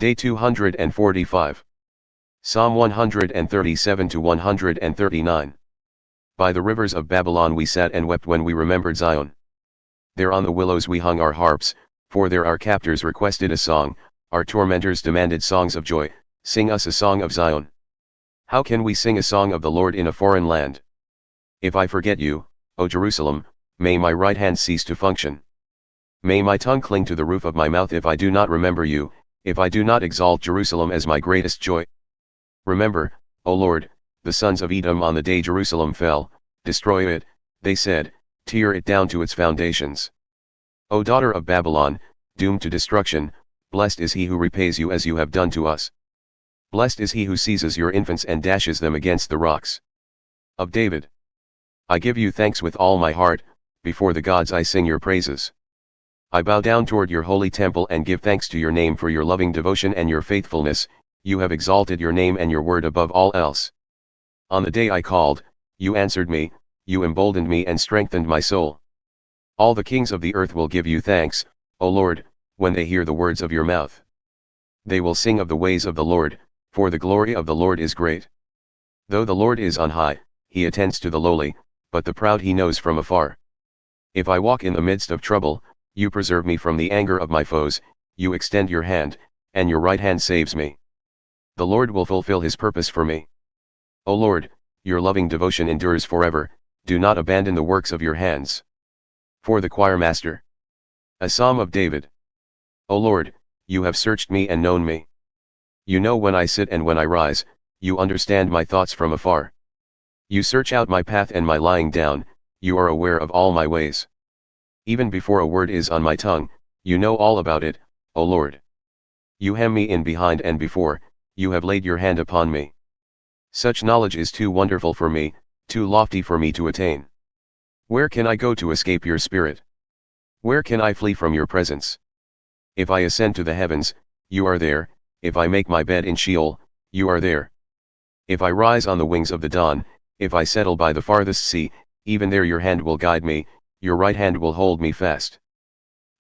Day 245. Psalm 137 to 139. By the rivers of Babylon we sat and wept when we remembered Zion. There on the willows we hung our harps, for there our captors requested a song, our tormentors demanded songs of joy. Sing us a song of Zion. How can we sing a song of the Lord in a foreign land? If I forget you, O Jerusalem, may my right hand cease to function. May my tongue cling to the roof of my mouth if I do not remember you, if I do not exalt Jerusalem as my greatest joy. Remember, O Lord, the sons of Edom on the day Jerusalem fell. Destroy it, they said, tear it down to its foundations. O daughter of Babylon, doomed to destruction, blessed is he who repays you as you have done to us. Blessed is he who seizes your infants and dashes them against the rocks. Of David. I give you thanks with all my heart, before the gods I sing your praises. I bow down toward your holy temple and give thanks to your name for your loving devotion and your faithfulness. You have exalted your name and your word above all else. On the day I called, you answered me, you emboldened me and strengthened my soul. All the kings of the earth will give you thanks, O Lord, when they hear the words of your mouth. They will sing of the ways of the Lord, for the glory of the Lord is great. Though the Lord is on high, he attends to the lowly, but the proud he knows from afar. If I walk in the midst of trouble, you preserve me from the anger of my foes, you extend your hand, and your right hand saves me. The Lord will fulfill his purpose for me. O Lord, your loving devotion endures forever, do not abandon the works of your hands. For the choirmaster. A Psalm of David. O Lord, you have searched me and known me. You know when I sit and when I rise, you understand my thoughts from afar. You search out my path and my lying down, you are aware of all my ways. Even before a word is on my tongue, you know all about it, O Lord. You hem me in behind and before, you have laid your hand upon me. Such knowledge is too wonderful for me, too lofty for me to attain. Where can I go to escape your spirit? Where can I flee from your presence? If I ascend to the heavens, you are there. If I make my bed in Sheol, you are there. If I rise on the wings of the dawn, if I settle by the farthest sea, even there your hand will guide me, your right hand will hold me fast.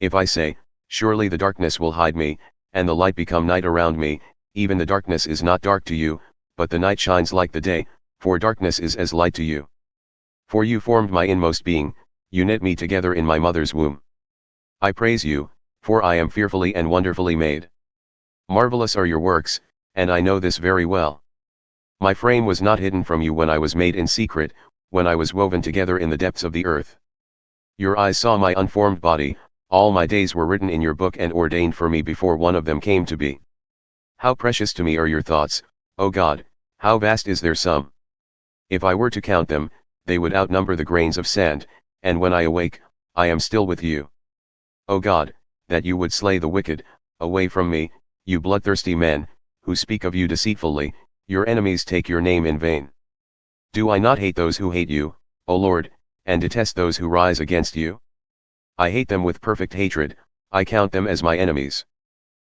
If I say, surely the darkness will hide me, and the light become night around me, even the darkness is not dark to you, but the night shines like the day, for darkness is as light to you. For you formed my inmost being, you knit me together in my mother's womb. I praise you, for I am fearfully and wonderfully made. Marvelous are your works, and I know this very well. My frame was not hidden from you when I was made in secret, when I was woven together in the depths of the earth. Your eyes saw my unformed body, all my days were written in your book and ordained for me before one of them came to be. How precious to me are your thoughts, O God, how vast is their sum. If I were to count them, they would outnumber the grains of sand, and when I awake, I am still with you. O God, that you would slay the wicked, away from me, you bloodthirsty men, who speak of you deceitfully, your enemies take your name in vain. Do I not hate those who hate you, O Lord, and detest those who rise against you? I hate them with perfect hatred, I count them as my enemies.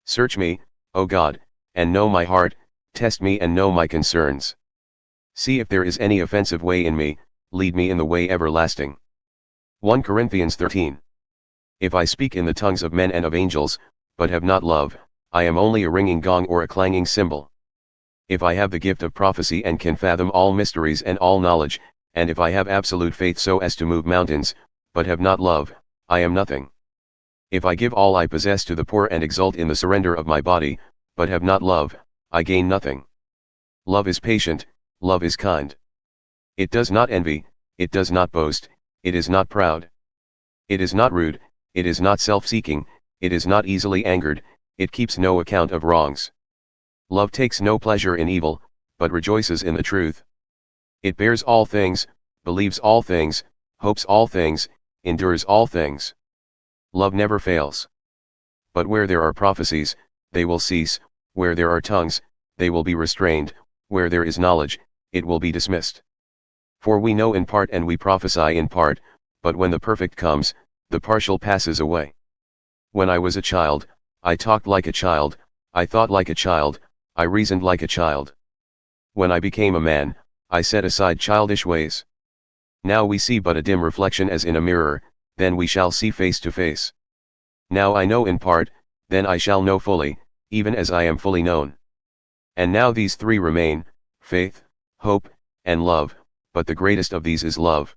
Search me, O God, and know my heart, test me and know my concerns. See if there is any offensive way in me, lead me in the way everlasting. 1 Corinthians 13. If I speak in the tongues of men and of angels, but have not love, I am only a ringing gong or a clanging cymbal. If I have the gift of prophecy and can fathom all mysteries and all knowledge, and if I have absolute faith so as to move mountains, but have not love, I am nothing. If I give all I possess to the poor and exult in the surrender of my body, but have not love, I gain nothing. Love is patient, love is kind. It does not envy, it does not boast, it is not proud. It is not rude, it is not self-seeking, it is not easily angered, it keeps no account of wrongs. Love takes no pleasure in evil, but rejoices in the truth. It bears all things, believes all things, hopes all things, endures all things. Love never fails. But where there are prophecies, they will cease, where there are tongues, they will be restrained, where there is knowledge, it will be dismissed. For we know in part and we prophesy in part, but when the perfect comes, the partial passes away. When I was a child, I talked like a child, I thought like a child, I reasoned like a child. When I became a man, I set aside childish ways. Now we see but a dim reflection as in a mirror, then we shall see face to face. Now I know in part, then I shall know fully, even as I am fully known. And now these three remain, faith, hope, and love, but the greatest of these is love.